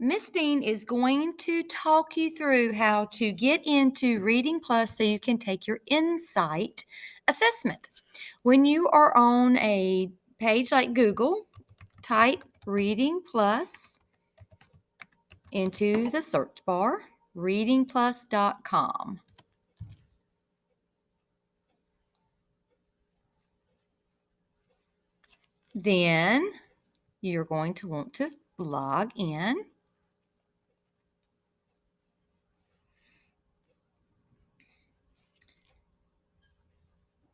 Miss Dean is going to talk you through how to get into ReadingPlus so you can take your Insight assessment. When you are on a page like Google, type ReadingPlus into the search bar, readingplus.com. Then you're going to want to log in.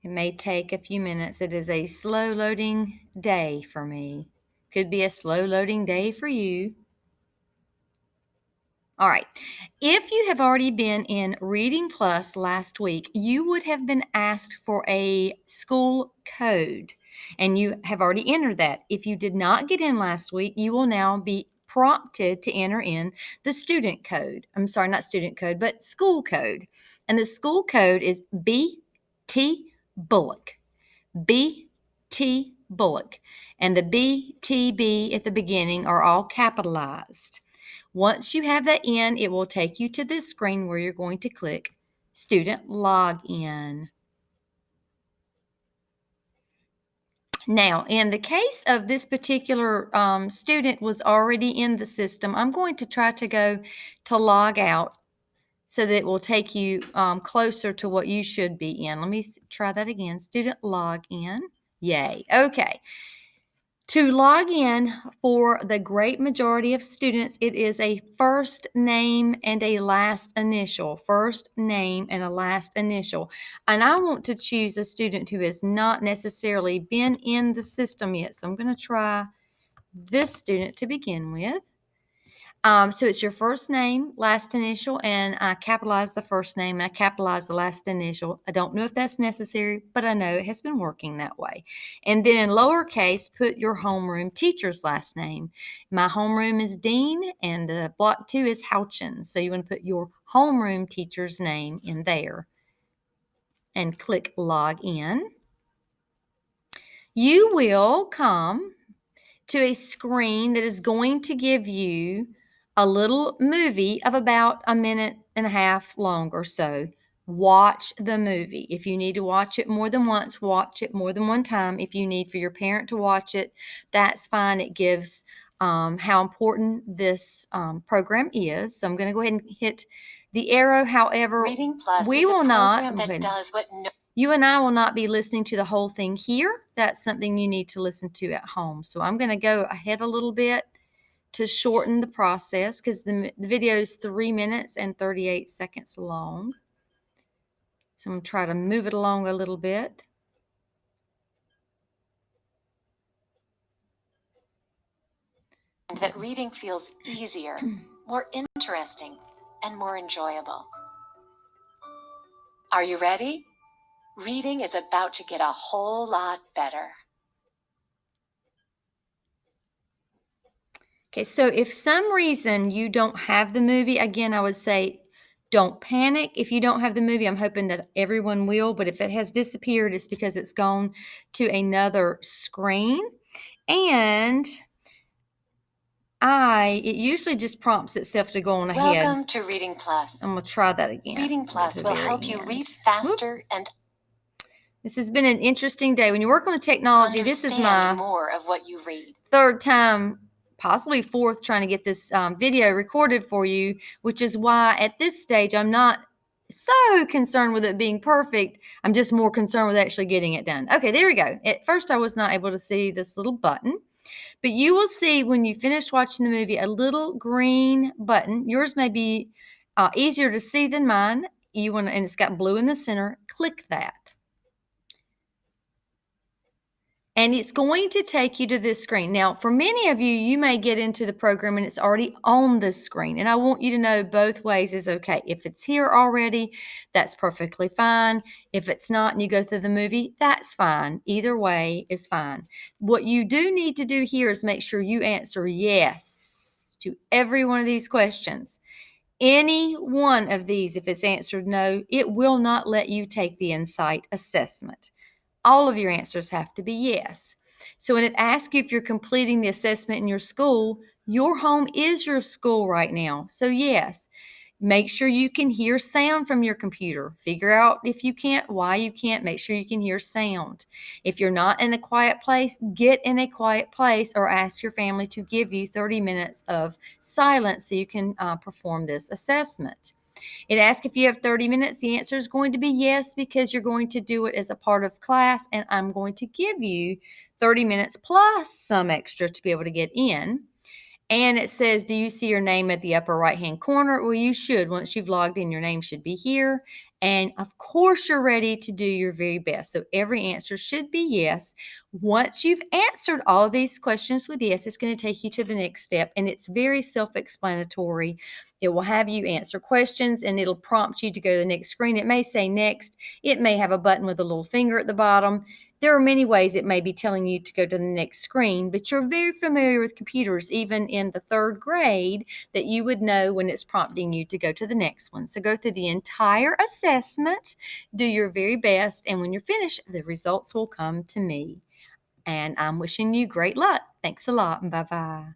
It may take a few minutes. It is a slow loading day for me. Could be a slow loading day for you. All right. If you have already been in ReadingPlus last week, you would have been asked for a school code, and you have already entered that. If you did not get in last week, you will now be prompted to enter in the student code. I'm sorry, not student code, but school code. And the school code is BT Bullock. BT Bullock. And the BTB at the beginning are all capitalized. Once you have that in, it will take you to this screen where you're going to click Student Login. Now, in the case of this particular student was already in the system, I'm going to try to go to log out so that it will take you closer to what you should be in. Let me try that again. Student login. Yay. Okay. To log in, for the great majority of students, it is a first name and a last initial. First name and a last initial. And I want to choose a student who has not necessarily been in the system yet. So I'm going to try this student to begin with. So it's your first name, last initial, and I capitalize the first name and I capitalize the last initial. I don't know if that's necessary, but I know it has been working that way. And then in lowercase, put your homeroom teacher's last name. My homeroom is Dean, and the block 2 is Houchins. So you want to put your homeroom teacher's name in there and click log in. You will come to a screen that is going to give you a little movie of about a minute and a half long or so. Watch the movie. If you need to watch it more than once, watch it more than one time. If you need for your parent to watch it, that's fine. It gives how important this program is. So I'm going to go ahead and hit the arrow. However, ReadingPlus we is will a not. program that does what You and I will not be listening to the whole thing here. That's something you need to listen to at home. So I'm going to go ahead a little bit to shorten the process because the video is 3 minutes and 38 seconds long. So I'm going to try to move it along a little bit. that reading feels easier, more interesting, and more enjoyable. Are you ready? Reading is about to get a whole lot better. Okay, so if some reason you don't have the movie, again, I would say don't panic. If you don't have the movie, I'm hoping that everyone will, but if it has disappeared, it's because it's gone to another screen. And it usually just prompts itself to go on ahead. Welcome to ReadingPlus. I'm going to try that again. ReadingPlus will help you read faster and this has been an interesting day. When you work on the technology, this is my more of what you read. third time, possibly fourth, trying to get this video recorded for you, which is why at this stage I'm not so concerned with it being perfect. I'm just more concerned with actually getting it done. Okay, there we go. At first I was not able to see this little button, but you will see when you finish watching the movie a little green button. Yours may be easier to see than mine. And it's got blue in the center. Click that. And it's going to take you to this screen. Now, for many of you, you may get into the program and it's already on this screen. And I want you to know both ways is okay. If it's here already, that's perfectly fine. If it's not and you go through the movie, that's fine. Either way is fine. What you do need to do here is make sure you answer yes to every one of these questions. Any one of these, if it's answered no, it will not let you take the Insight assessment. All of your answers have to be yes. So when it asks you if you're completing the assessment in your school, Your home is your school right now. So yes, make sure you can hear sound from your computer. Figure out if you can't, why you can't. Make sure you can hear sound. If you're not in a quiet place, get in a quiet place or ask your family to give you 30 minutes of silence so you can perform this assessment. It asks if you have 30 minutes. The answer is going to be yes, because you're going to do it as a part of class, and I'm going to give you 30 minutes plus some extra to be able to get in. And it says, do you see your name at the upper right-hand corner? Well, you should. Once you've logged in, your name should be here. And of course, you're ready to do your very best. So every answer should be yes. Once you've answered all of these questions with yes, it's going to take you to the next step. And it's very self-explanatory. It will have you answer questions, and it'll prompt you to go to the next screen. It may say next. It may have a button with a little finger at the bottom. There are many ways it may be telling you to go to the next screen, but you're very familiar with computers, even in the 3rd grade, that you would know when it's prompting you to go to the next one. So go through the entire assessment, do your very best, and when you're finished, the results will come to me. And I'm wishing you great luck. Thanks a lot, and bye-bye.